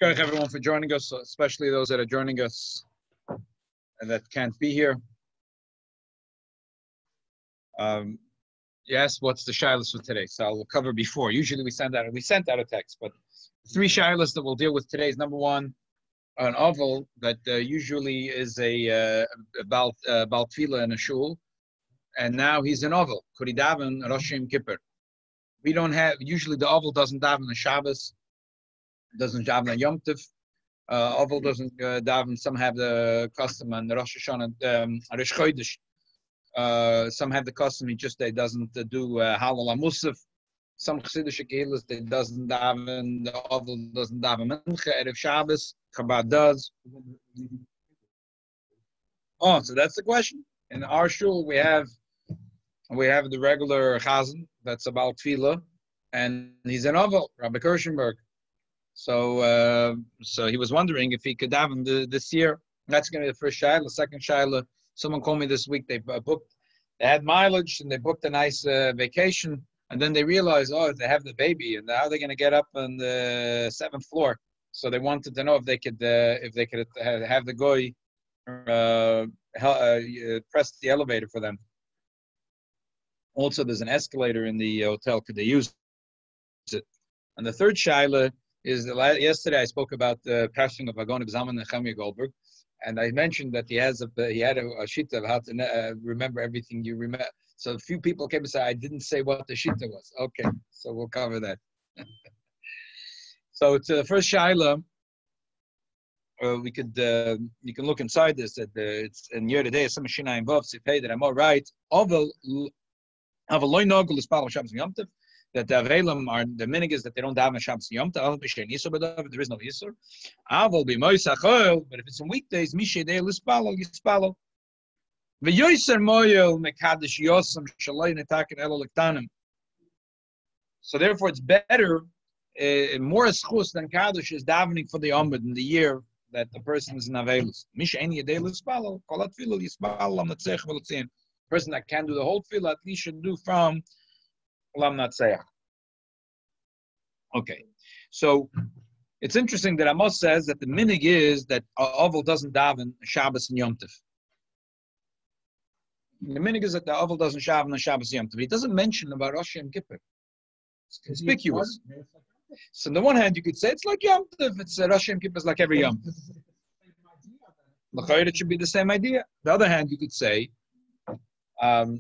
Thank everyone for joining us, especially those that are joining us and that can't be here. Yes, what's the shilas for today? So I'll cover before. Usually we sent out a text, but three shilas that we'll deal with today is number one, an oval that usually is a Baal Tefillah in a shul, and now he's an oval. Could he daven Rosh Kippur? We don't have, usually the oval doesn't daven on Shabbos, doesn't daven on Yom Tov. Oval doesn't daven. Some have the custom on the Rosh Hashanah, Rosh Chodesh. Some have the custom. They doesn't do Halal Musaf. Some Chassidish Kehillas they doesn't daven. The oval doesn't daven Mincha Erev Shabbos. Chabad does. Oh, so that's the question. In our shul we have the regular chazan that's about tefillah, and he's an oval, Rabbi Kirschenberg. So he was wondering if he could daven this year. That's going to be the first shayla. The second shayla, someone called me this week. They had mileage and they booked a nice vacation, and then they realized, they have the baby, and how are they going to get up on the 7th floor? So they wanted to know if they could have the goy press the elevator for them. Also, there's an escalator in the hotel. Could they use it? And the third shayla is yesterday I spoke about the passing of Agon B'Zalman Nechemia Goldberg, and I mentioned that he had a shita of how to remember everything you remember. So a few people came and said I didn't say what the shita was. Okay, so we'll cover that. So it's the first shayla. You can look inside this. That it's in year today. Some Shina involved. That I'm all right. That the Avelim are the minig is that they don't daven Shabbos Yom Tov. There is no Yisur. Aval be Moisachol, but if it's on weekdays, Mishay Day Lispalo Yispalo. VeYoser Moyel Mekadosh Yosam Shaloi Netakin Elo Lektanim. So therefore, it's better, more schus than Kadush is davening for the Amud in the year that the person is in Avelus. Mishay Day Lispalo Kolat Filo Yispalo Lam Natzech Velotzin. Person that can do the whole fil at least should do from Lam Natzech. Okay, so it's interesting that Amos says that the minig is that Oval doesn't daven Shabbos and Yom Tov. The minig is that the Oval doesn't daven on Shabbos and Yom Tov. He doesn't mention about Rosh and Kippur. It's conspicuous. So on the one hand, you could say it's like Yom Tov. It's Rosh and Kippur is like every Yom Tov. It should be the same idea. The other hand, you could say,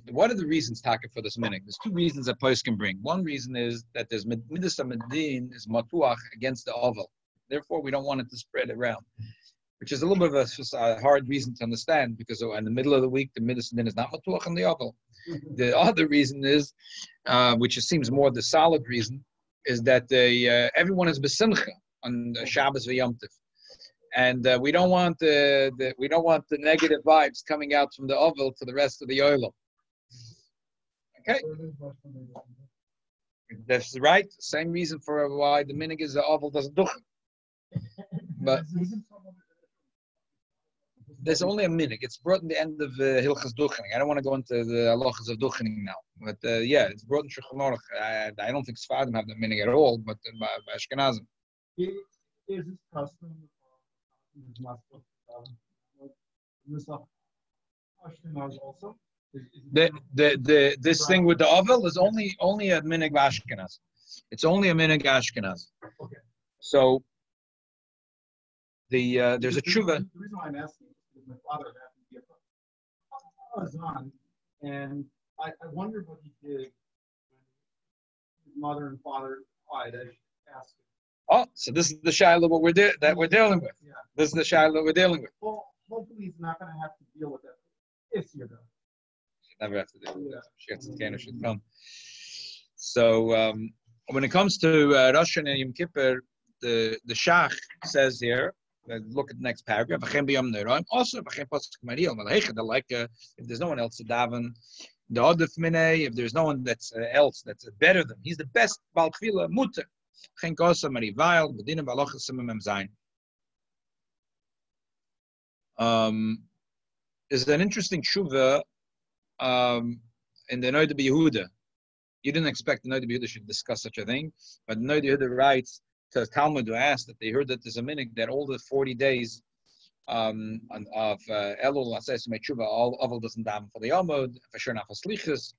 what are the reasons, Taka, for this minig? There's two reasons that Pois can bring. One reason is that there's Midas HaMedin is matuach against the oval. Therefore, we don't want it to spread around, which is a little bit of a hard reason to understand, because in the middle of the week, the Midas HaMedin is not matuach on the oval. The other reason is, which seems more the solid reason, is that everyone is besimcha on Shabbos v'Yom Tov. And we don't want the negative vibes coming out from the oval to the rest of the oil. Okay, that's right. Same reason for why the minig is the oval doesn't do it. But there's only a minig. It's brought in the end of Hilchas Duchening. I don't want to go into the halachas of Duchening now. But it's brought in Shulchan Aruch. I don't think Sfadim have the minig at all, but by Ashkenazim. Is it custom? This thing with the oval is only a minig Ashkenaz. It's only a minig Ashkenaz. Okay. So there's a tshuva. The reason why I'm asking is my father happened to be a Azan, and I wondered what he did when his mother and father died. I should ask him. Oh, so this is the shayla that we're dealing with. Yeah. This is the shayla we're dealing with. Well, hopefully he's not going to have to deal with that this year, though. Should never have to deal with that. She should come. So when it comes to Rosh and Yom Kippur, the Shach says here. Look at the next paragraph. Also, like if there's no one else to daven, the Odef Minei, if there's no one that's else that's better than he's the best Baal Tefillah Mutter. There's an interesting tshuva in the Noida B'Yehuda. You didn't expect the Noida B'Yehuda should discuss such a thing, but the Noida B'Yehuda writes to Talmud who asked that they heard that there's a minhag that all the 40 days of Elul Asayis Mechuba, all Oval doesn't daven for the Yomod, for sure not for Slichus.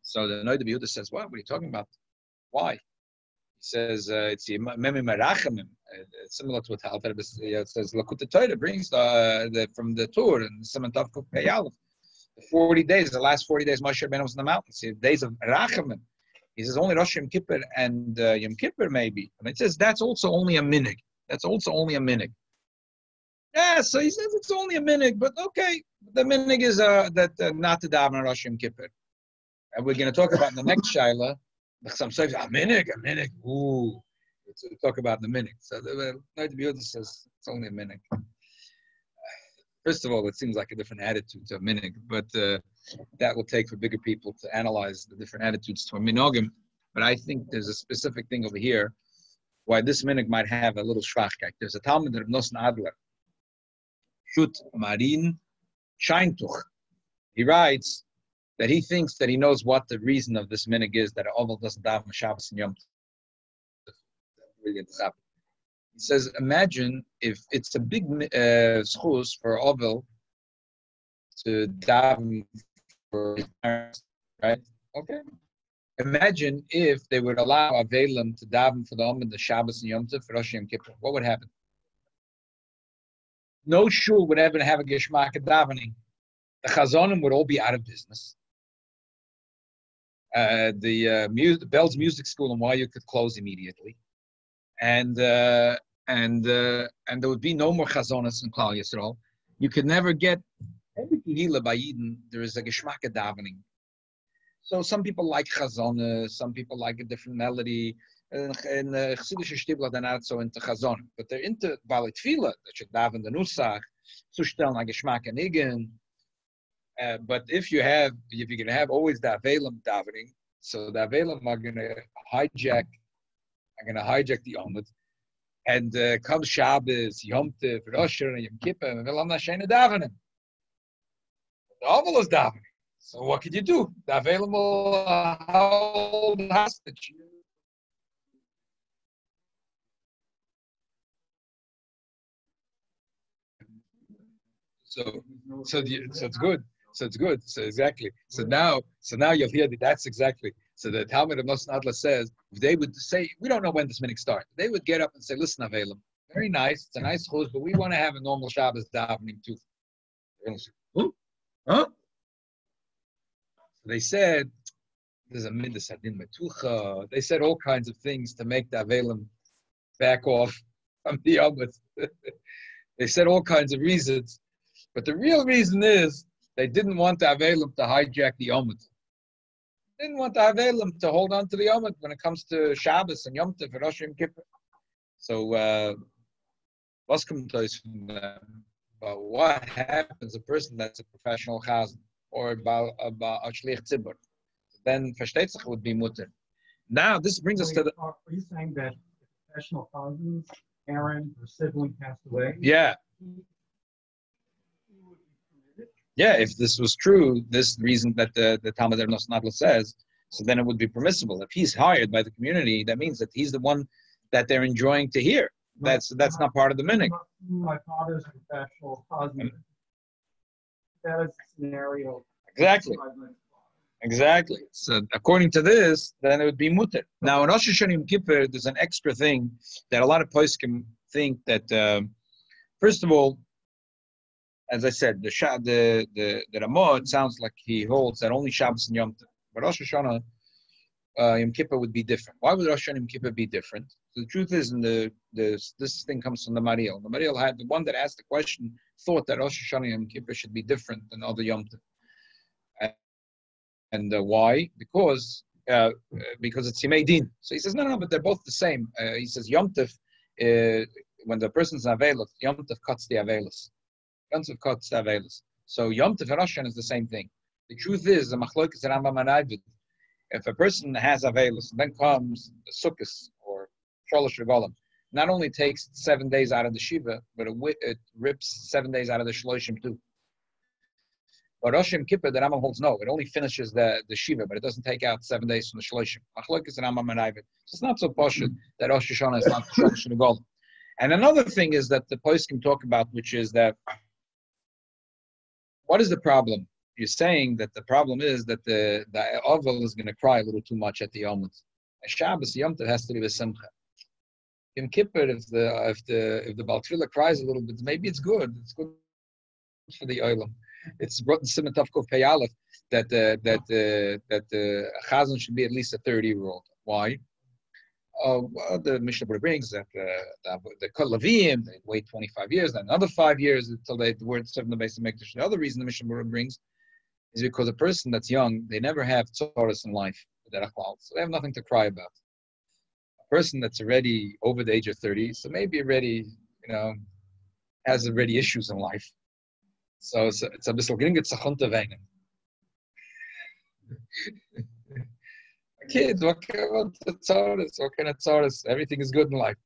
So the Noida Yehuda says, what are you talking about? Why? He says it's Memi Merachemim, similar to what Alter it says Lakut Torah brings from the Tur and Simon Tav Kuf Pei Aleph. The 40 days, the last 40 days, Moshe Rabbeinu was in the mountains. The days of Rachamim. He says only Rosh Yom Kippur and Yom Kippur maybe. And it says that's also only a minhag. That's also only a minhag. Yeah, so he says it's only a minhag, but okay, the minhag is that not to daven on Rosh Yom Kippur. And we're going to talk about in the next shaila. Some say a minhag. Ooh, let's talk about the minhag. So the Yehuda says it's only a minhag. First of all, it seems like a different attitude to a minhag, but that will take for bigger people to analyze the different attitudes to a minhagim. But I think there's a specific thing over here why this minhag might have a little schwachkeit. There's a Talmud of Nosson Adler, Shut Marin Scheintuch. He writes that he thinks that he knows what the reason of this minhag is, that Oval doesn't daven Shabbos and Yom Tov. He says, imagine if it's a big schus for Ovel to daven for his parents, right? Okay. Imagine if they would allow Avelim to daven for the Omen, the Shabbos and Yom Tov for Rosh Yom Kippur. What would happen? No shul would ever have a geschmack of davening. The chazonim would all be out of business. The Bell's Music School in YU could close immediately. And there would be no more chazonas in Klal Yisrael. You could never get every kehila by Eden. There is a geschmack of davening. So some people like chazonas, some people like a different melody. In Chassidische Shtibla, they're not so into chazon, but they're into Baal Tefillah. That should daven the nusach, zustellen a geschmack and igen. But if you're going to have always the Avelim davening, so the Avelim are going to hijack the Omid, and come Shabbos, Yom Tov, Rosh Hashanah, Yom Kippur, and Vilam Nashayna davening. The Oval is davening. So what could you do? The Avelim will hold hostage. So it's good. So it's good. So exactly. So now you'll hear that's exactly. So the Talmud of Nosson Adler says, if they would say, we don't know when this minhag started, they would get up and say, listen, Avelim, very nice, it's a nice chuz, but we want to have a normal Shabbos davening too. Huh? So they said, there's a midas adin metucha. They said all kinds of things to make the Avelim back off from the Yomot. They said all kinds of reasons, but the real reason is they didn't want the Avelim to hijack the Yomot. They didn't want the Avelim to hold on to the Yomot when it comes to Shabbos and Yom Tov and Rosh Yom Kippur. So, what's coming to us from them? But what happens a person that's a professional chazan or a shliach tzibur? Then versteht sich would be mutter. Now this brings us to the. Are you saying that professional chazan's parent or sibling passed away? Yeah. Yeah, if this was true, this reason that the Talmud of Nosson Adler says, so then it would be permissible. If he's hired by the community, that means that he's the one that they're enjoying to hear. That's not part of the minhag. My father's a professional husband. That is a scenario. Exactly. So according to this, then it would be mutter. Now in Rosh Hashanah Yom Kippur, there's an extra thing that a lot of poskim think that. First of all, as I said, the Ramah, it sounds like he holds that only Shabbos and Yom Tov. But Rosh Hashanah Yom Kippur would be different. Why would Rosh Hashanah Yom Kippur be different? So the truth is, this thing comes from the Mariel. The Mariel had the one that asked the question thought that Rosh Hashanah Yom Kippur should be different than other Yom Tov. And why? Because it's Yimei Din. So he says no, but they're both the same. He says Yom Tov, when the person's Avelis, Yom Tov cuts the Avelis. Yom Tov cuts the Avelis. So Yom Tov and Rosh Hashanah is the same thing. The truth is, the Machlokes Rambam and Ravid, if a person has Avelis, then comes the Sukkos or Sholosh Regalim, not only takes 7 days out of the Shiva, but it rips 7 days out of the Shloshim too. But Rosh Kippur, the Rambam holds no. It only finishes the Shiva, but it doesn't take out 7 days from the Shloshim. Machlokes and Rambam and Ivan. So it's not so posh that Rosh Hashanah is not the Shalosh and the Golem. And another thing is that the poskim talk about, which is that what is the problem? You're saying that the problem is that the Oval is going to cry a little too much at the Yom. A Shabbos Yom Tov has to be with Simcha. Yom Kippur, if the Baal Tefillah cries a little bit, maybe it's good. It's good for the Olam. It's brought in Simon Tavkov Pei Aleph that the Chazan should be at least a 30-year-old. Why? Well, the Mishnah Berurah brings that the Kol Levim, they wait 25 years, then another 5 years until the word serve in the base of Mikdash. The other reason the Mishnah Berurah brings is because a person that's young, they never have tzoros in life, so they have nothing to cry about. A person that's already over the age of 30, so maybe already, has already issues in life. So it's a bissel gringet zachunta weinen. Kids, what kind of tzoros? Everything is good in life.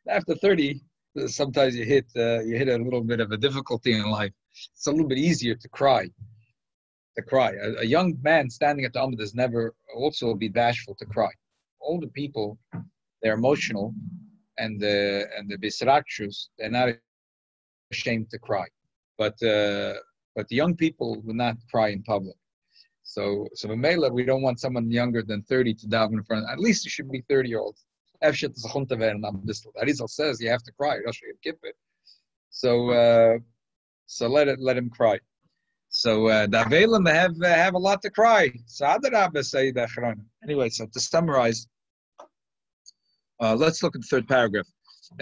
After 30, sometimes you hit a little bit of a difficulty in life. It's a little bit easier to cry. A young man standing at the Amud is never also be bashful to cry. Older people, they're emotional, and the bisrakshus, they're not ashamed to cry. But the young people will not cry in public. So in Mela, we don't want someone younger than 30 to daven in front. At least it should be 30-year-olds. Arizal says you have to cry. So let him cry. So the Avelim have a lot to cry. So anyway, so to summarize, let's look at the third paragraph.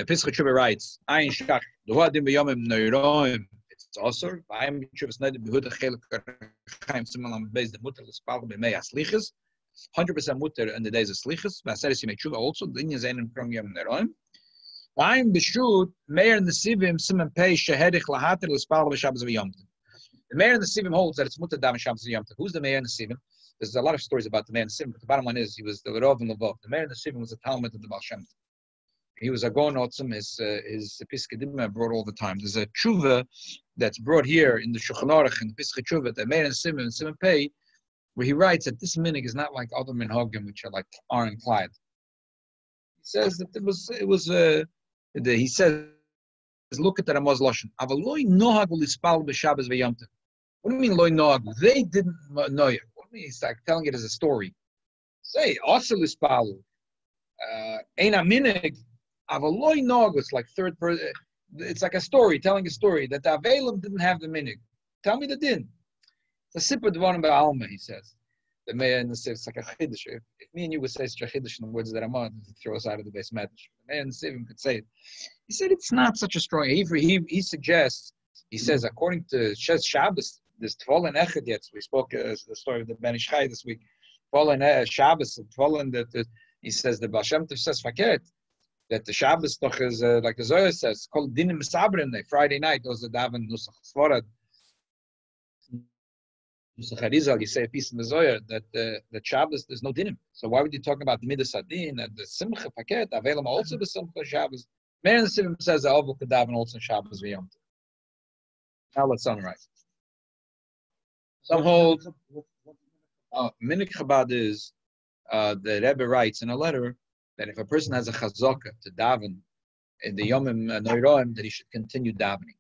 Pesach Tshuva writes, "Ayin shach duhadim b'yomim neiroim." It's also Ayin Tshuva sneded behuda chelik chaim simalam beis the mutter l'spal b'mei aslichas. 100% mutter in the days of slichas. V'aseres yimei Tshuva also dinya zeinen from yom neiroim. Ayin b'shut meir nesivim siman pei shehedich lahater l'spal b'shabbos v'yom. The Meir and the Sivim holds that it's mutter daven Shabbos Yom Tov. Who's the Meir and the Sivim? There's a lot of stories about the Meir and the Sivim, but the bottom line is he was the Rov and Levov. The Meir and the Sivim was a Talmud of the Baal Shem Tov. He was a Gon Otzim, his Piskei brought all the time. There's a Tshuva that's brought here in the Shulchan Aruch and the Piskei Tshuva, the Meir and the Sivim Pei, where he writes that this minig is not like other minhagim, which are like ironclad. He says that he says, look at the Ramaz Lashon. Avaloi nohag l'spal b'Shabbos v'Yom Tov. What do you mean loy nohag? They didn't know it. What do you mean? It's like telling it as a story. Say also l'spal. Ein aminig. Avaloi nohag. It's like third person. It's like a story, telling a story that the Avelim didn't have the minig. Tell me the din. It's a sipur dvarim ba'alma. He says. The mayor and the Sivim, it's like a chiddush. If me and you would say such a chiddush in the words that Ramad to throw us out of the base medrash, the mayor and the Sivim could say it. He said it's not such a strong. He suggests. He says according to Shes Shabbos, this Tvolin Echad Yetz. We spoke the story of the Ben Ish Chai this week. Tvolin Shabbos, Tvolin that he says the Baal Shem Tov says faket that the Shabbos toch is like the Zohar says called dinim sabrin. Friday night those are daven nusach sforad. You say a piece in the Zohar that the Shabbos there's no dinim. So why would you talk about the midas adin and the simcha paket? Avelim also the simcha Shabbos. Meir and the Sivim says the Oval could daven also Shabbos v'Yom Tov. Now let's summarize. Some hold Minik Chabad is the Rebbe writes in a letter that if a person has a chazaka to daven in the Yomim Noiroim, that he should continue davening.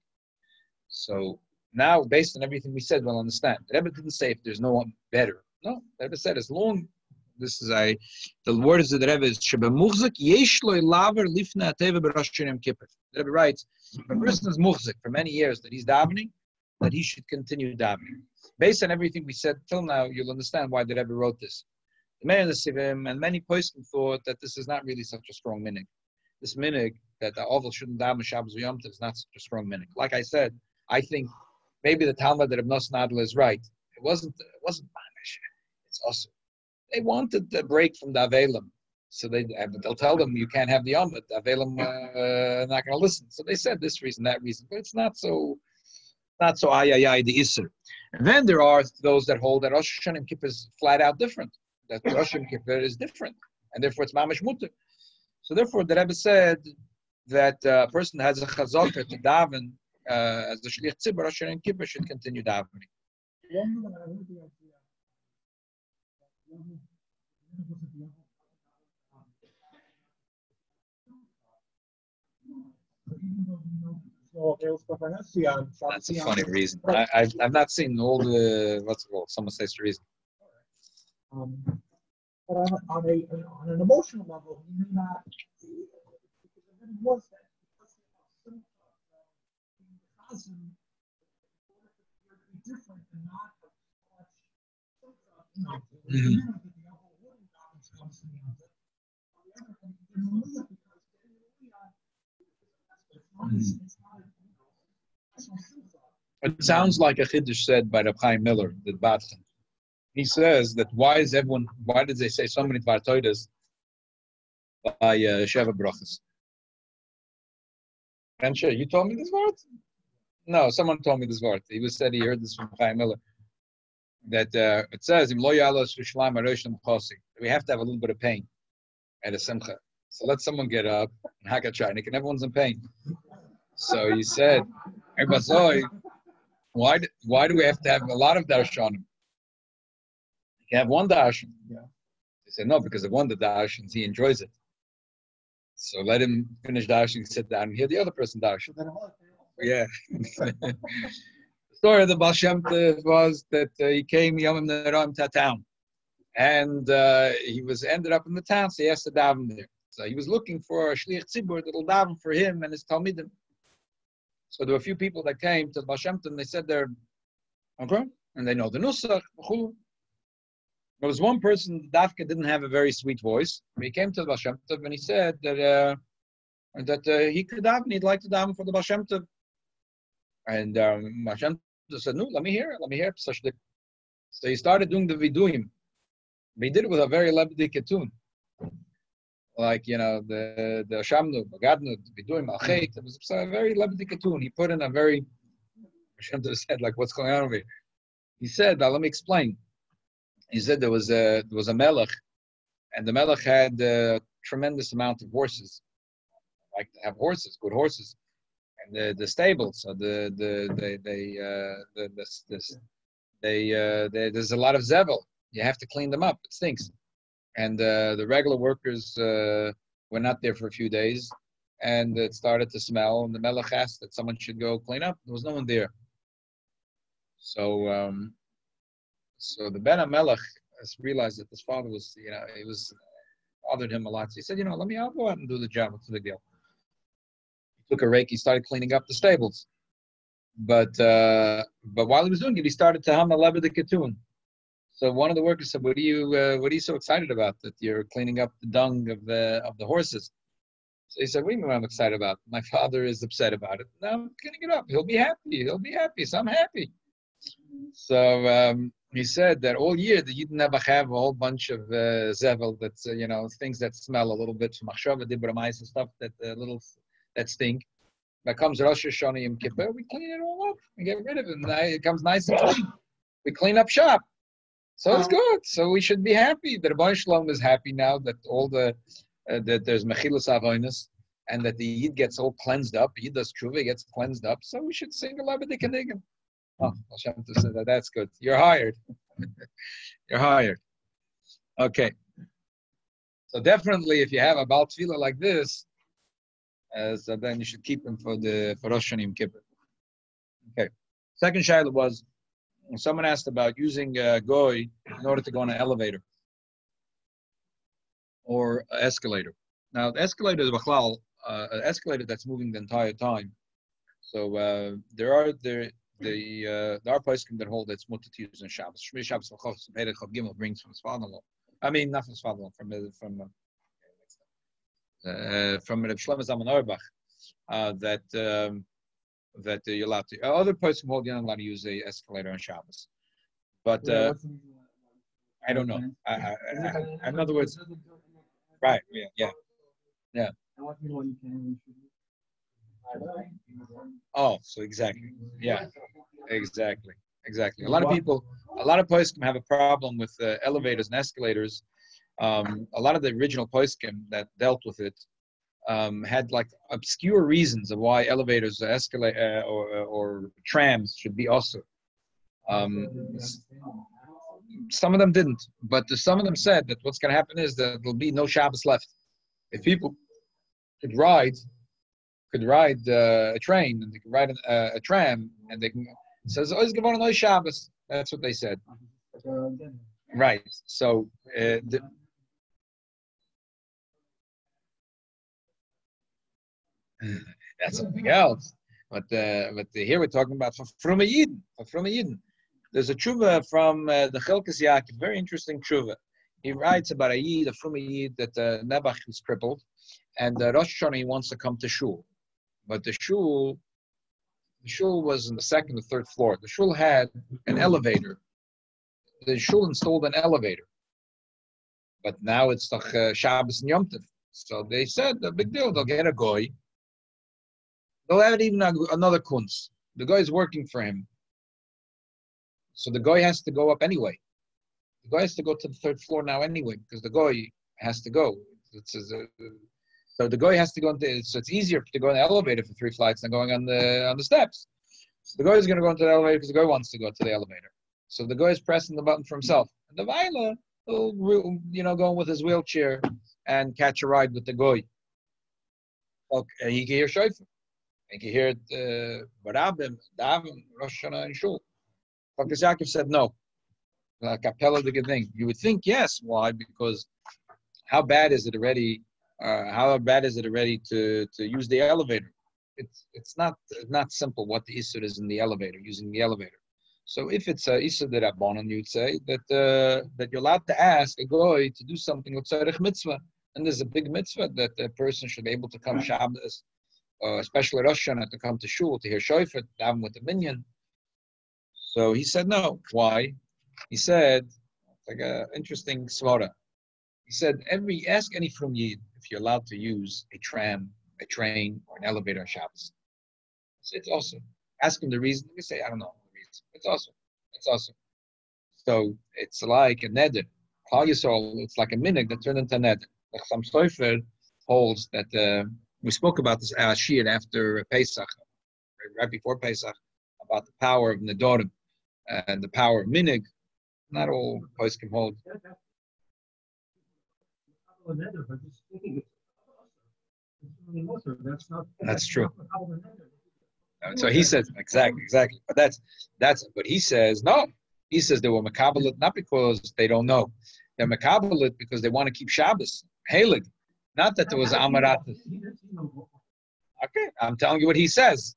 So now, based on everything we said, we'll understand. The Rebbe didn't say if there's no one better. No, the Rebbe said as long. The words of the Rebbe is Shebemuchzik yesh lo laver lifna ateva b'Rosh Hashanah Kippur. The Rebbe writes, if a person is muchzik for many years that he's davening, that he should continue davening. Based on everything we said till now, you'll understand why the Rebbe wrote this. The Meir and the Sivim and many poskim thought that this is not really such a strong minig. This minig that the Oval shouldn't daven Shabbos v'Yom Tov is not such a strong minig. Like I said, I think maybe the Talmud that Ibn Nadla is right. It wasn't mamish. It's also they wanted the break from the Avelim. So they'll tell them you can't have the Yom, but the Avelim are not going to listen. So they said this reason, that reason, but it's not so the Isser. And then there are those that hold that Rosh Hashanah Kippur is flat out different. That Rosh Hashanah Kippur is different, and therefore it's mamish mutter. So therefore, the Rebbe said that a person has a chazaka to daven as the shliach tzibur Rosh Hashanah Kippur should continue davening. That's a funny reason. I've not seen all the what's it called. Someone says the reason. But on an emotional level, he may not. It was that different and not It sounds like a Chiddush said by Reb Chaim Miller, the Batchen. He says that why did they say so many Dvar Toidas by Sheva Brachas? And sure, you told me this word? No, someone told me this word. He said he heard this from Chaim Miller. That it says, we have to have a little bit of pain at a simcha. So let someone get up and hakachanik, and everyone's in pain. So he said, why do we have to have a lot of darshanim? You can have one darshan. Yeah. He said, no, because of one of the darshans, he enjoys it. So let him finish darshan, sit down, and hear the other person darshan. Yeah. The story of the Baal Shem Tov was that he came Yom Neram to town, and he ended up in the town, so he has to daven there. So he was looking for a shliach tzibur that'll daven for him and his talmidim. So there were a few people that came to the Baal Shem Tov, and they said they're okay, and they know the nusach. There was one person, Dafka, didn't have a very sweet voice. He came to the Baal Shem Tov and he said that he could daven, he'd like to daven for the Baal Shem Tov. And Baal Shem Tov said, no, let me hear it. So he started doing the viduim. But he did it with a very lebdik tune. Like, the Shamnu, Bagadnu, viduim, Alchet. It was a very lebdik tune. He put in a very, Baal Shem Tov said, like, what's going on over here? He said, let me explain. He said there was a melech, and the melech had a tremendous amount of horses. Like to have horses, good horses, and the stables. So there's a lot of zevel. You have to clean them up. It stinks, and the regular workers were not there for a few days, and it started to smell. And the melech asked that someone should go clean up. There was no one there, So the Ben HaMelech realized that his father was, it was bothered him a lot. So he said, I'll go out and do the job. What's the big deal? He took a rake. He started cleaning up the stables. But while he was doing it, he started to hum a lebedik tune. So one of the workers said, "What are you so excited about? That you're cleaning up the dung of the horses?" So he said, "What do you mean I'm excited about? My father is upset about it. No, I'm cleaning it up. He'll be happy. So I'm happy." So he said that all year the Yidden never have a whole bunch of zevel that's things that smell a little bit from machshava dibramais and stuff that stink. That comes Rosh Hashanah Yom Kippur, we clean it all up, we get rid of it, and it comes nice and clean. We clean up shop, so it's good. So we should be happy. The Rebbeinu Shalom is happy now that all that there's mechilas avonos and that the Yid gets all cleansed up. Yid does tshuva, gets cleansed up. So we should sing a lebedik kanigim. Oh, Hashem said that. That's good. You're hired. You're hired. Okay. So definitely, if you have a Baal Tefillah like this, so then you should keep him for Rosh Hashanah Yom Kippur. Okay. Second shayla was someone asked about using goy in order to go on an elevator or an escalator. Now, the escalator is an escalator that's moving the entire time. So there are poskim that hold it's mutter to use on Shabbos. Shmei Shabbos V'chos Perek Chav Gimel brings from his father-in-law. I mean, not from his father-in-law, from Reb Shlomo Zalman Auerbach, that you're allowed to. Other poskim hold you're not allowed to use a escalator on Shabbos. But I don't know. In other words, right? Yeah. Oh, so exactly. Yeah, exactly. A lot of poskim have a problem with elevators and escalators. A lot of the original poskim that dealt with it had like obscure reasons of why elevators, or trams should be also. Some of them didn't, but some of them said that what's going to happen is that there'll be no Shabbos left. If people could ride a train, and they could ride a tram, and they can. It says always give on no Shabbos. That's what they said. Right. So that's something else. But here we're talking about from a Yidden. There's a tshuva from the Chelkas Yaakov, very interesting tshuva. He writes about a Yid, a from a Yid, that Nebuch is crippled, and Rosh Hashanah he wants to come to shul, but the shul was in the second or third floor. The shul had an elevator. The shul installed an elevator, but now it's the Shabbos and Yom Tov. So they said, the big deal, they'll get a goy. They'll have even another kunz. The guy is working for him. So the guy has to go up anyway. The guy has to go to the third floor now anyway, because the guy has to go. So the guy has to go so it's easier to go in the elevator for 3 flights than going on the steps. So the guy is going to go into the elevator because the guy wants to go to the elevator. So the guy is pressing the button for himself. And the Vaila will, go with his wheelchair and catch a ride with the guy. Okay, he can hear shofar. He can hear Barabim, Davim, Rosh Hashanah, and Shul. Dr. Yaakov said no. Capella the good thing. You would think yes. Why? Because how bad is it already? To use the elevator? It's not simple what the issur is in the elevator, using the elevator. So if it's a issur de rabbanan, you'd say that you're allowed to ask a goy to do something with tzarich mitzvah, and there's a big mitzvah that a person should be able to come Shabbos, especially Rosh Hashanah, to come to shul to hear shofar, to have with the minyan. So he said no. Why? He said, like an interesting svara. He said, ask any from Yid if you're allowed to use a tram, a train, or an elevator on Shabbos. It's awesome. Ask him the reason. They say, I don't know the reason. It's awesome. So it's like a neder. Klal Yisrael, it's like a minhag that turned into a neder. The Chassam Sofer holds that we spoke about this Ashir after Pesach, right before Pesach, about the power of Nedorim and the power of minhag. Not all poskim hold. That's true. So he says exactly. But that's but he says no. He says they were makabelit not because they don't know. They're makabelit because they want to keep Shabbos heilig. Not that there was amaratus. Okay, I'm telling you what he says.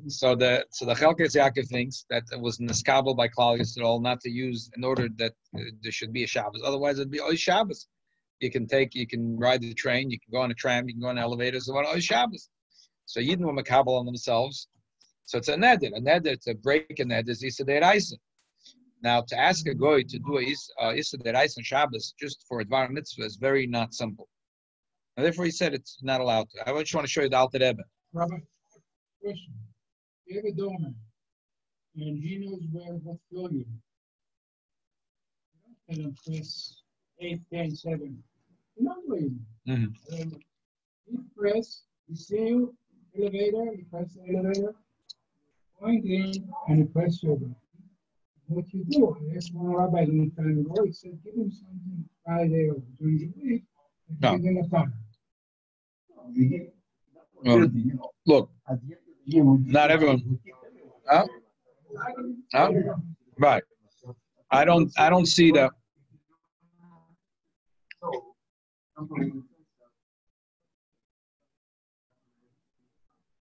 So the Chelkas Yaakov thinks that it was niskabel by Klal Yisrael not to use in order that there should be a Shabbos. Otherwise, it'd be always Shabbos. You can ride the train, you can go on a tram, you can go on elevators, so always Shabbos. So Yidden were makabel on themselves. So it's a neder to break a neder is Issa Deiraisa. Now to ask a goy to do a Issa Deiraisa on Shabbos just for a Dvar Mitzvah is very not simple. And therefore he said it's not allowed to. I just want to show you the Alter Rebbe. Rabbi, question. You have a doorman, and he knows what floor you're in. And press 8, 10, 7. You're not waiting. You press, you see elevator, you press the elevator, point in, and you press over. What you do, I asked one rabbi in the time ago, he said, give him something Friday or during the week, and give him a fire. Look, not everyone. Right. I don't see that.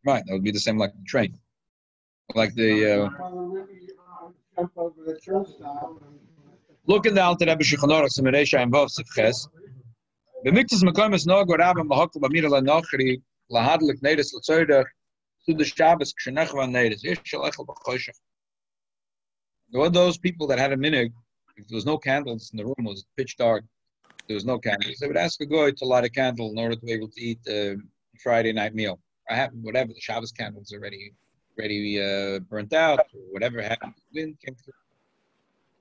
Right, that would be the same like the train, like the. Look in the Alter Rebbe Shulchan Aruch Simereisha and Vav Sifches. The Miktas Mekoymes Nog Rabam Lahokol Bamira LaNochri Lahadlik Neides LaTzoydach to the Shabbos Kshenechva Neides Yishal Echel B'Choshech. There were those people that had a minhag. If there was no candles in the room, it was pitch dark. There was no candles. They would ask a guy to light a candle in order to be able to eat a Friday night meal. I have whatever the Shabbos candles are already burnt out or whatever happened. Wind came through.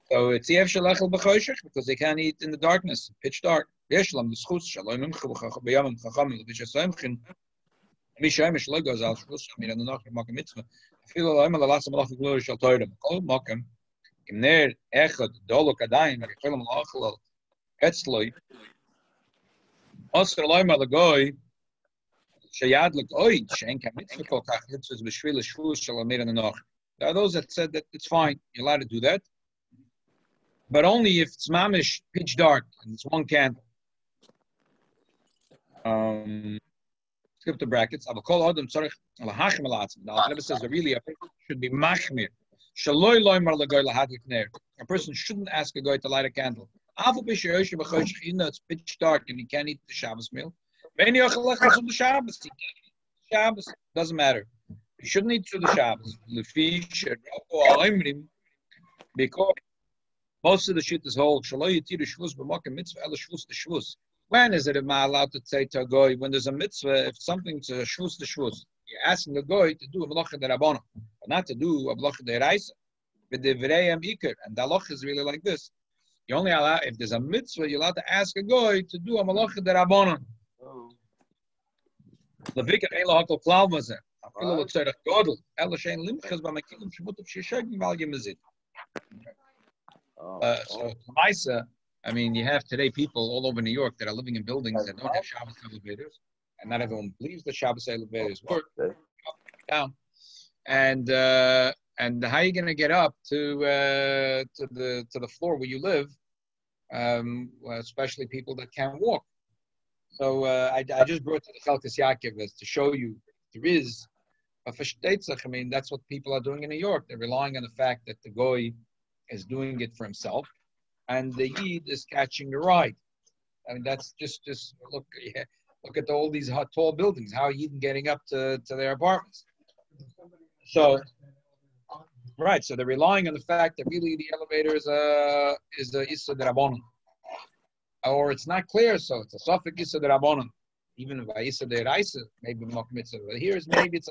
So it's Yev Shalachel B'Choshech because they can't eat in the darkness, pitch dark. Yeshlam the schutz shalom imchu b'yamim chachamim l'bishasoimchin. Mishayim shlo goes al shvus shamir and the nachar makam mitzvah. Filo loyma lalasa malach glur shal toidem. Kol mokem. Kimner echad dolo kadayim. Filim lachal etzloi. Oscar loyma lagoy. Shayad lagoy. Shen kamitzvah kol kach mitzvahs b'shvil shvus shal amir in the noch. There are those that said that it's fine. You're allowed to do that. But only if it's mamish pitch dark and it's one candle. Skip the brackets. The Rebbe says that really a person should be machmir. A person shouldn't ask a guy to light a candle. It's pitch dark and he can't eat the Shabbos meal. Shabbos doesn't matter. He shouldn't eat through the Shabbos. Because most of the shit is whole. When is it allowed to say to a goy when there's a mitzvah? If something's a shvus to shvus, you're asking a goy to do a malacha derabbanan, but not to do a malacha deraisa. And the halacha is really like this: you only allow if there's a mitzvah, you're allowed to ask a goy to do a malacha derabbanan. Levikat eila hakol klal mazeh. Afilu l'tzarech godel. Ela shein limchas b'makilim shemutav sheshagim val yemezid. So Lamaisa, I mean, you have today people all over New York that are living in buildings that don't have Shabbos elevators, and not everyone believes the Shabbos elevators work. Up, down, and how are you going to get up to the floor where you live? Especially people that can't walk. So I just brought to the Chalkas Yaakov to show you there is a feshtetzach. I mean, that's what people are doing in New York. They're relying on the fact that the goy is doing it for himself, and the Yid is catching the ride. I mean, that's just look at all these tall buildings. How are Yid getting up to their apartments? So, right. So they're relying on the fact that really the elevator is a Issa D'Rabbanan, or it's not clear. So it's a Suffolk Issa D'Rabbanan. Even if Issa D'Raisa, maybe Mok Mitzvah. But here is maybe it's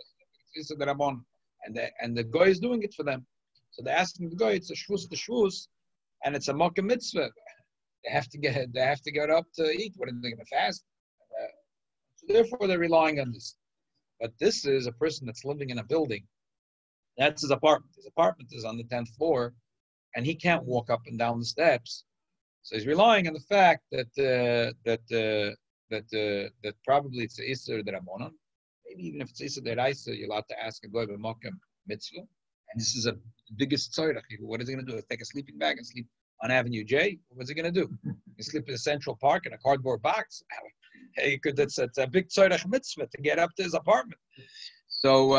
Issa D'Rabbanan, and the guy is doing it for them. So they're asking the guy, it's a shvus to shvus, and it's a makkah mitzvah. They have to get up to eat. What are they going to fast? So therefore, they're relying on this. But this is a person that's living in a building. That's his apartment. His apartment is on the 10th floor, and he can't walk up and down the steps. So he's relying on the fact that probably it's a Isser D'Rabbanan. Maybe even if it's Isser D'Raisa, you're allowed to ask a guy about makkah mitzvah. And this is the biggest tzorach. What is he going to do? Take a sleeping bag and sleep on Avenue J? What's he going to do? You sleep in Central Park in a cardboard box? It's a big tzorach mitzvah to get up to his apartment. So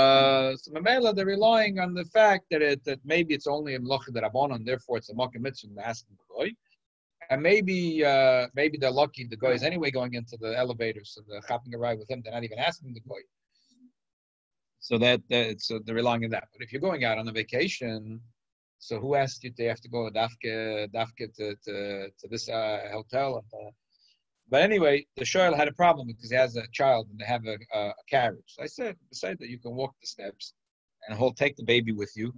Mamela, they're relying on the fact that maybe it's only a melacha d'Rabbanan, therefore it's a makkah mitzvah to ask the goy. And maybe they're lucky the guy is anyway going into the elevator, so they're hopping a ride with him. They're not even asking the goy. So they're relying on that. But if you're going out on a vacation, so who asked you to have to go dafke to this hotel? But anyway, the shoyl had a problem because he has a child and they have a carriage. So I said that you can walk the steps, and he'll take the baby with you,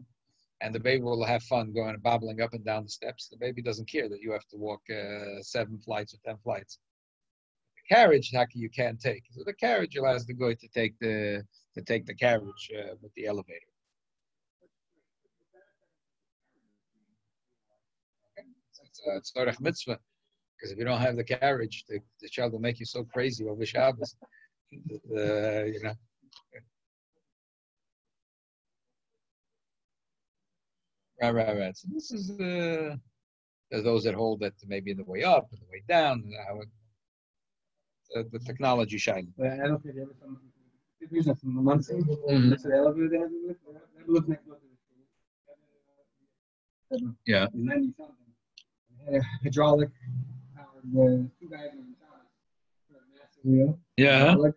and the baby will have fun going bobbling up and down the steps. The baby doesn't care that you have to walk 7 flights or 10 flights. The carriage, you can't take. So the carriage allows the guy to take the carriage with the elevator. It's Torah mitzvah, because if you don't have the carriage, the child will make you so crazy over Shabbos. You know. Right. So this is there's those that hold that maybe the way up and the way down. The technology shine. I don't think there was some business in the month. That's the elevator they have to do. Never looked next door to the Yeah. 90 something. Had a hydraulic powered 2 guys on the top. Massive wheel. Yeah. Hydraulic,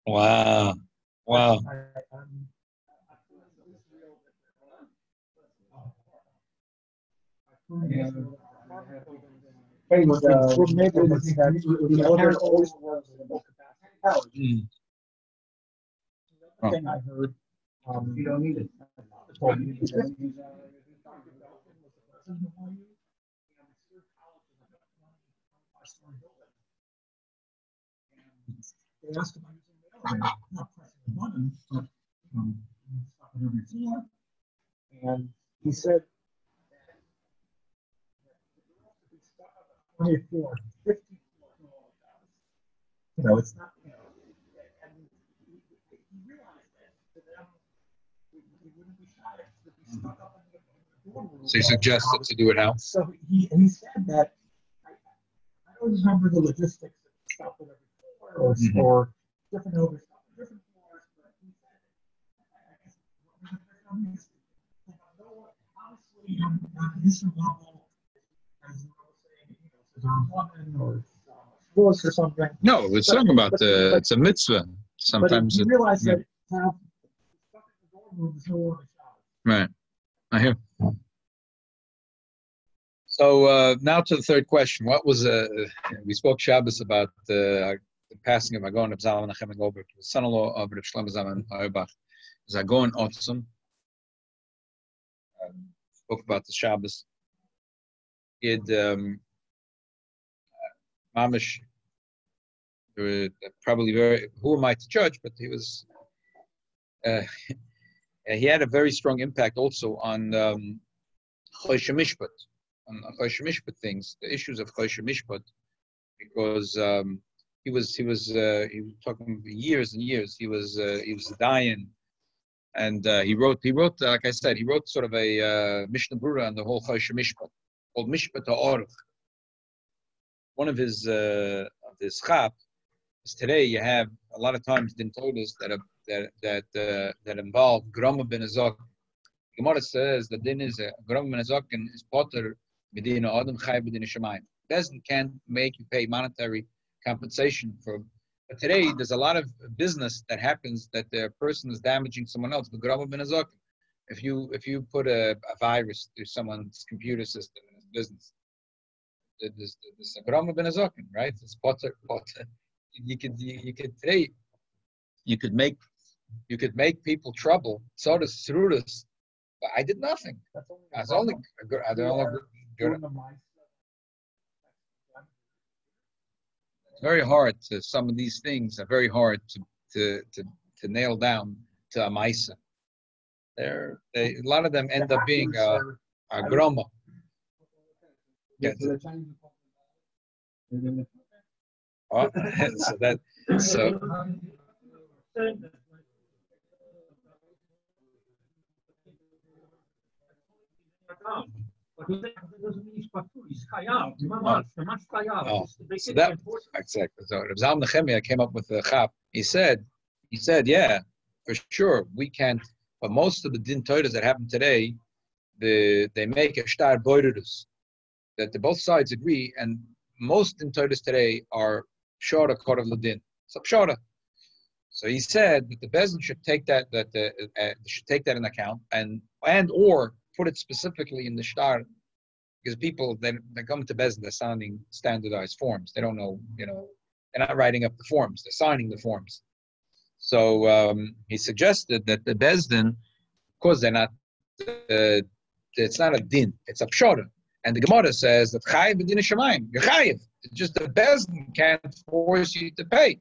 Wow. Yeah. The elevator always works in both capacity. Thing I heard, You don't need it. they asked about using the elevator, not pressing the button, but on every floor. And he said that the girls would be stuck up on 20 floors, 50 floors in all the houses. You know, it's not, you know, and he realized that to them, he wouldn't be shy to be stuck up in the dorm room. So he suggested to do it how? So he said that, I don't remember the logistics of stuff on every floor or different over stuff on different floors, but he said, I guess, obviously, on this level, as you were saying, you know, woman or force or something. No, it's talking about it's a mitzvah. Sometimes but you realize that to have stuff in the dorm room is no longer Shabbos. Right. I hear. So now to the third question. What was we spoke Shabbos about the passing of Agon of Zalman Menachem Goldberg, the son-in-law of Reb Shlomo Zalman Auerbach. Zagon Otzum. Spoke about the Shabbos. He had Mamish, probably very, who am I to judge, but he was, he had a very strong impact also on Choshe Mishpat, on Choshe Mishpat things, the issues of Choshe Mishpat, because he was talking years and years. He was dying, and he wrote, like I said, he wrote sort of a Mishnah Berurah on the whole Choshe Mishpat, called Mishpat HaOruch. One of his chap is today you have a lot of times din todas that involve grama ben azak. Gemara says the din is grama ben azak is potter medina adam chay medina shemayim. Bezdin can't make you pay monetary compensation for. But today there's a lot of business that happens that the person is damaging someone else. But grama ben azak, if you put a virus through someone's computer system in his business, this grama ben azak, right? It's potter. You could today you could make people trouble. So does through this. But I did nothing. It's very hard to some of these things are very hard to nail down to a maisa. A lot of them end up being a groma. Yeah. Oh, so exactly. So Reb Zalman Nechemia came up with the chap. He said, yeah, for sure we can't. But most of the din toidas that happen today, they make a shtar boirus that both sides agree, and most din toidas today are shora korav ladin. So shora. So he said that the Bezdin should take that in account and or put it specifically in the shtar, because people they come to Bezdin, they're signing standardized forms. They don't know, they're not writing up the forms. They're signing the forms. So he suggested that the Bezdin, of course, they're not. It's not a din. It's a pshora. And the Gemara says that chayiv b'din shamayim. You're chayiv. It's just the Bezdin can't force you to pay.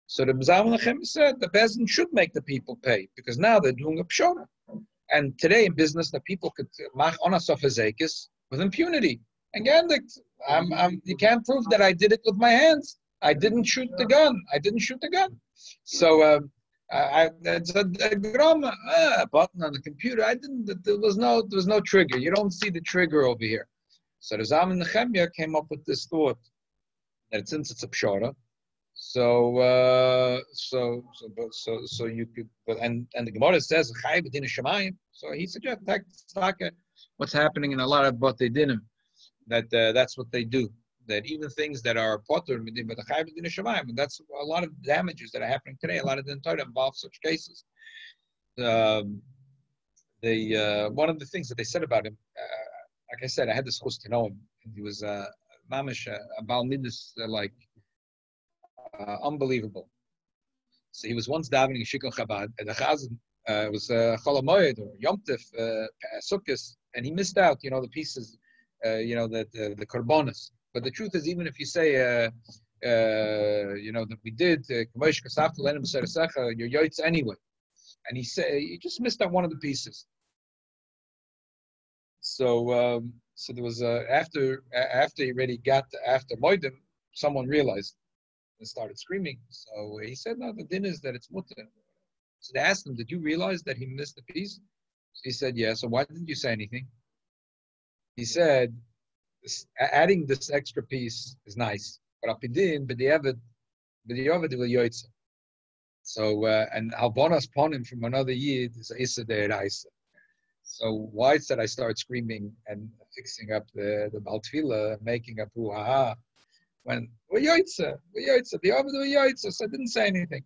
So the Zalman Nechemia said the Bezdin should make the people pay, because now they're doing a pshora. And today in business, the people could mach onasof hazekis with impunity. Again, you can't prove that I did it with my hands. I didn't shoot the gun. So it's a grama, a button on the computer. There was no trigger. You don't see the trigger over here. So the Zalman Nechemia came up with this thought that since it's a pshara, so you could, and the Gemara says chayiv b'din shamayim. So he suggests what's happening in a lot of what they did, that's what they do. That even things that are potter but the chayiv b'din shamayim, and that's a lot of damages that are happening today. A lot of din Torah involve such cases. One of the things that they said about him, like I said, I had the chus to know him. He was mamish a bal midas unbelievable. So he was once davening in Shikon Chabad, and the Chazan was Chol HaMoed or Yom Tif, Sukkos, and he missed out, the pieces, the korbanos. But the truth is, even if you say, that we did, you're yoitz anyway. and he said he just missed out one of the pieces. So so there was after he already got after Moedim, someone realized and started screaming. So he said, no, the din is that it's mutter. So they asked him, did you realize that he missed a piece? So he said, yeah. So why didn't you say anything? He said, adding this extra piece is nice, but apidin b'diavad will yoytze. So and albonas ponim from another yid is isa de'eraisa. So why did I start screaming and fixing up the baltfila, making up hoo-ha-ha, when we yoytze, the ovid will yoytze, so I didn't say anything.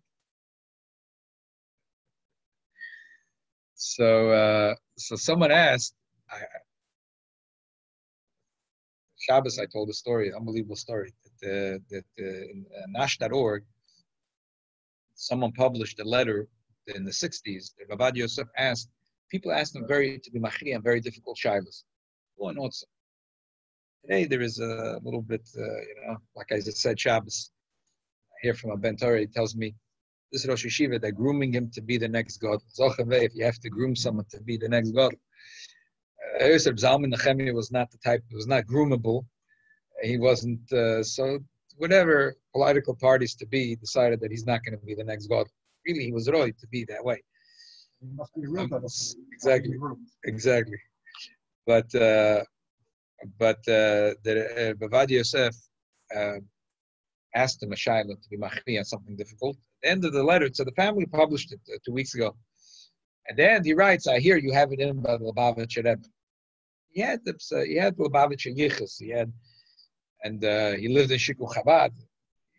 So so someone asked, Shabbos, I told a story, unbelievable story, that in Nash.org, someone published a letter in the 60s. That Bavad Yosef people asked him to be machri and very difficult shilas. Today there is a little bit, like I just said, Shabbos. I hear from a Ben Torah, he tells me, this Rosh Yeshiva, they're grooming him to be the next God. If you have to groom someone to be the next God. Zalman Nechemia was not the type, was not groomable. He wasn't, so whatever political parties to be decided that he's not going to be the next God. Really, he was right to be that way. He must be real. Exactly. But Bavad Yosef asked him a shayla to be machri on something difficult. At the end of the letter, so the family published it 2 weeks ago. At the end, he writes, I hear you have it in by the Lubavitch Rebbe. He had Lubavitch Yichus. He lived in Shikul Chabad.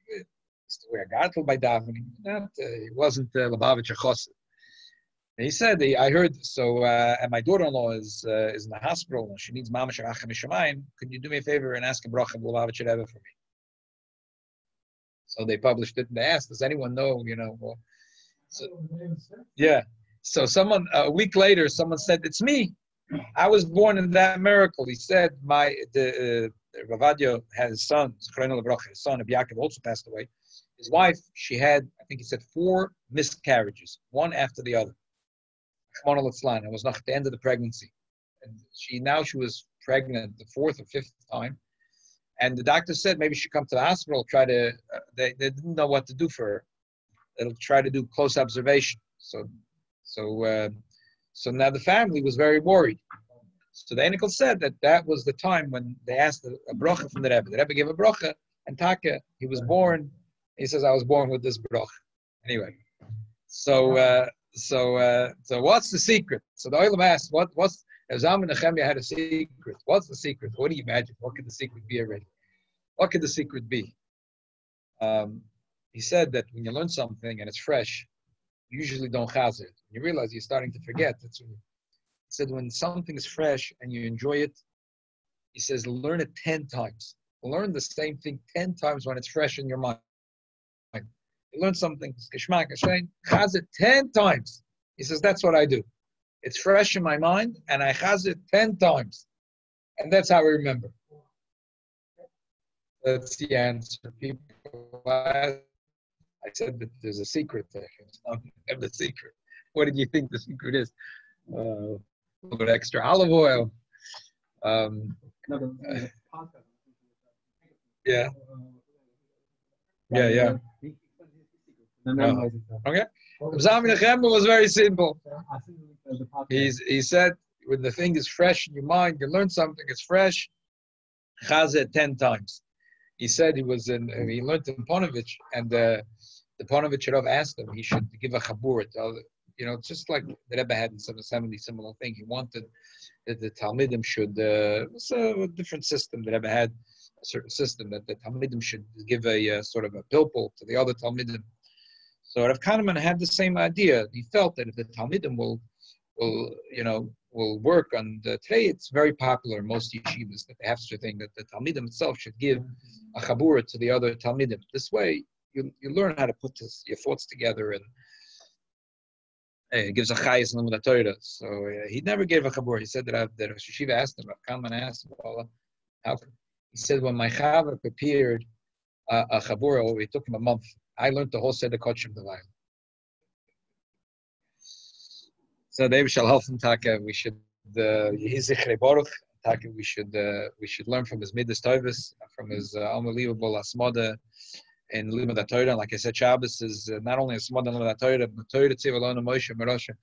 He used to wear gartel by davening. He wasn't Lubavitch Chosed. He said, I heard, so, and my daughter-in-law is in the hospital and she needs mamash rachem mishamayim. Could you do me a favor and ask a bracha of Lubavitch Rebbe for me? So they published it and they asked, does anyone know, yeah. So someone, a week later, someone said, it's me. I was born in that miracle. He said, Ravadio had his son, his son, Yaakov, also passed away. His wife, she had, I think he said, 4 miscarriages, one after the other. It was not at the end of the pregnancy. And she was pregnant the 4th or 5th time. And the doctor said maybe she come to the hospital, they didn't know what to do for her. They'll try to do close observation. So now the family was very worried. So the Enikel said that was the time when they asked a bracha from the Rebbe. The Rebbe gave a bracha, and Taka, he was born. He says, I was born with this bracha. Anyway, so what's the secret? So the Olam asked, what's Zalman Nechemia had a secret. What's the secret? What do you imagine? What could the secret be already? What could the secret be? He said that when you learn something and it's fresh, you usually don't chaz it. When you realize you're starting to forget, that's when he said when something is fresh and you enjoy it, he says learn it 10 times. Learn the same thing 10 times when it's fresh in your mind. You learn something, chaz it 10 times. He says that's what I do. It's fresh in my mind, and I chaz it 10 times. And that's how I remember. That's the answer. People ask, I said that there's a secret there. I have the secret. What did you think the secret is? A little bit extra olive oil. Yeah. Okay. Zalman Nechemia was very simple. He said, when the thing is fresh in your mind, you learn something, it's fresh, chaz it 10 times. He said he learned in Ponovich, and the Ponovich Rav asked him he should give a chabur. Just like the Rebbe had in 770, similar thing. He wanted that the Talmidim should, it's a different system. The Rebbe had a certain system that the Talmidim should give a sort of a pilpul to the other Talmidim. So Rav Kahneman had the same idea. He felt that if the Talmidim will work on today, it's very popular in most yeshivas that they have such a thing that the Talmidim itself should give a chabura to the other Talmidim. This way, you learn how to put your thoughts together, and it gives a chayes in the Torah. So he never gave a chabura. He said that Rosh Yeshiva asked him, Rav Kahneman asked him, well, how come? He said when my chava prepared a chabura, it took him a month. I learned the whole Seder Kodshim Devayim. So they shall help him. Taka, we should Yehizichrei Baruch. Taka, we should learn from his midas tovus, from his unbelievable asmoda in Limud Torah. Like I said, Shabbos is not only asmoda in Limud Torah, but Torah Tzivalon Moshe Merosha.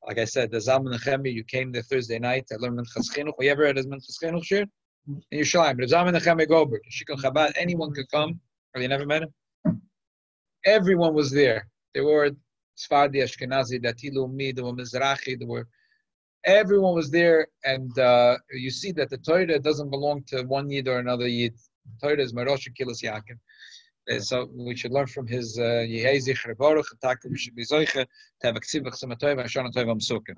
Like I said, the Zalman Nechemi, you came there Thursday night. I learned Minchas Chinuch. You ever heard of Minchas Chinuch shir? In Yerushalayim. But Zalman Nechemi Goldberg, Shikon Chabad, anyone could come. Have you never met him? Everyone was there. There were Sfardi, Ashkenazi, Dati Leumi, there were Mizrahi, everyone was there, and you see that the Torah doesn't belong to one Yid or another Yid. Torah is Merosha Kilas Yaakov. So we should learn from his Yehei Zichre Baruch, we should be Zoiche, to have a Ksibach Samatov, and Shana Tov Amsukim.